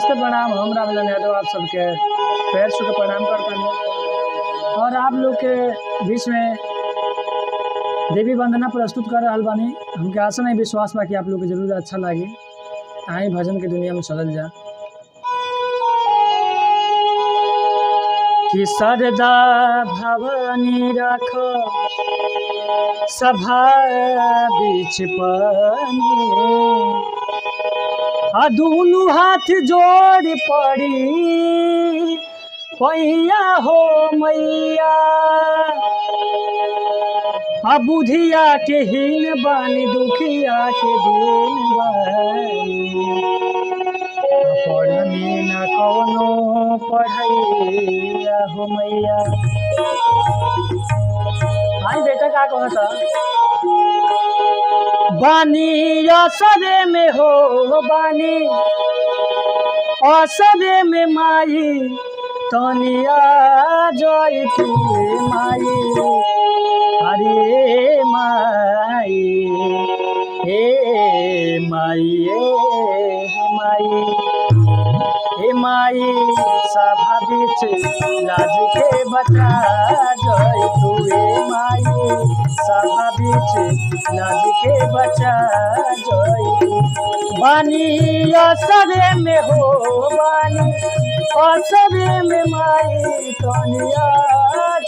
नमस्ते प्रणाम। हम रामलन यादव आप सबके पैर छू के प्रणाम करते हैं और आप लोग के बीच में देवी वंदना प्रस्तुत कर रहा बानी। हमके आशा नहीं विश्वास बा कि आप लोग के जरूर अच्छा लगी। आई भजन की दुनिया में चलल जा कि सरदा भवानी राख सभा बीच पानी दुनू हाथ जोड़ पड़ी पैया हो मैया। बुधिया के हीन बानी दुखिया के दिन बानी पढ़नी न कौनो पढ़ैया हो मैया। आई बेटा का कहता बानी असरे में हो बानी असरे में माई तनिया जय तू माई। अरे माई हे माई हे माई हे माई सभा बीच लाज के बचा जय तू माई। सभा बीच लाज के बचा जय तू बानी असरे में हो बानी असरे में माई तनिया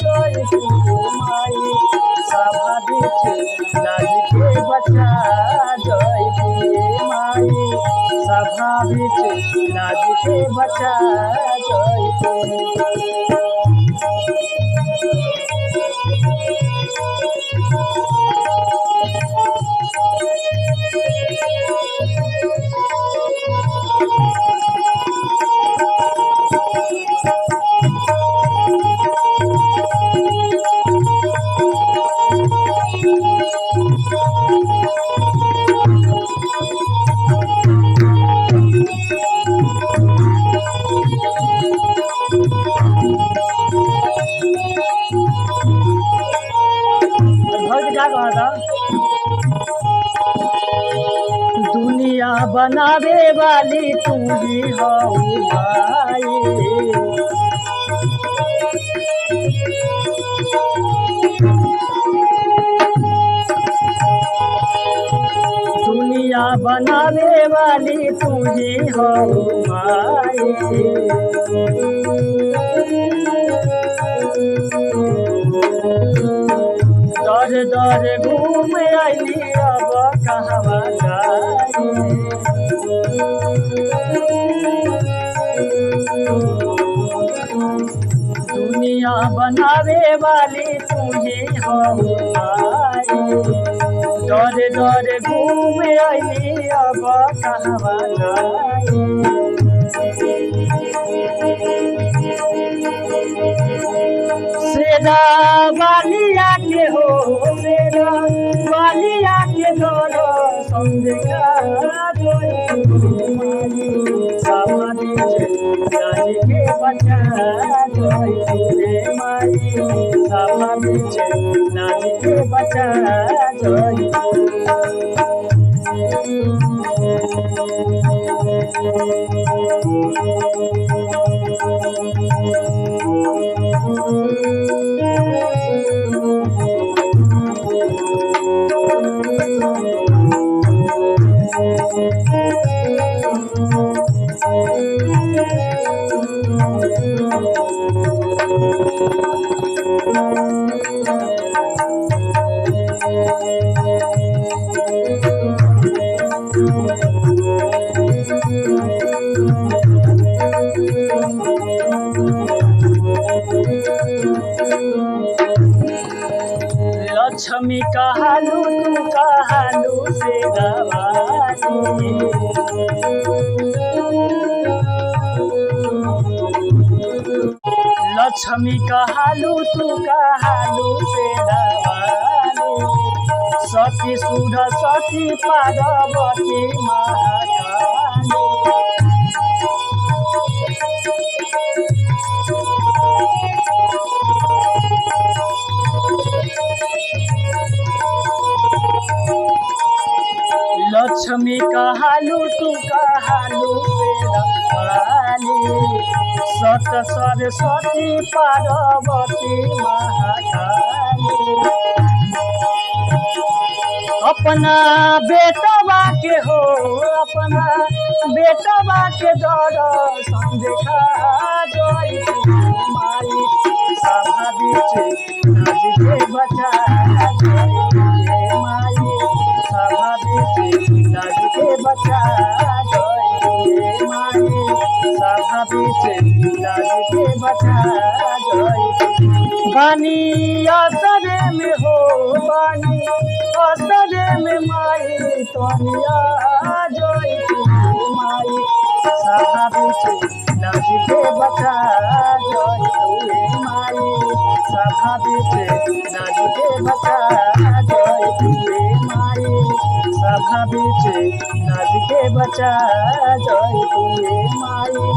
जय तू माई। सभा बीच लाज के बचा जय तू माई। सभा बीच लाज के बचा जय तू। दुनिया बनावे वाली तू ही हो भाई। दुनिया बनावे वाली तू ही हो भाई। दर दर घूम आई अब कहवा जाई। दुनिया बनावे वाली तू ही हो भाई। दर दर घूम आई अब कहवा जाई। सेरा वालिया के हो सेरा वालिया के दोनों संदेगा सभा बीच लाज के बचा जय माई। सभा बीच लाज के बचा जय। लक्ष्मी कहालू तू कहालू से दवानी। लक्ष्मी कहालू तू कहालू से दवानी। सती सुध सती पार्वती महाकाली। लक्ष्मी का कहालू तू कहालू शेरावाली सत सरस्वती पार्वती महाकाली अपना बेटवा के हो अपना बेटवा के दर्शन देखा जोई माई सभा बीच नाच के बचा जोई माई सभा बीच नाच के बचा जोई माई सभा बीच नाच के बचा जोई बानी असरे में हो बानी असरे में माई तोनिया जोई माई सभा बीच नाच के बचा जोई तुए माई सभा बीच नाच के बचा जोई तुए माई सभा बीच नाच के बचा जोई तुए माई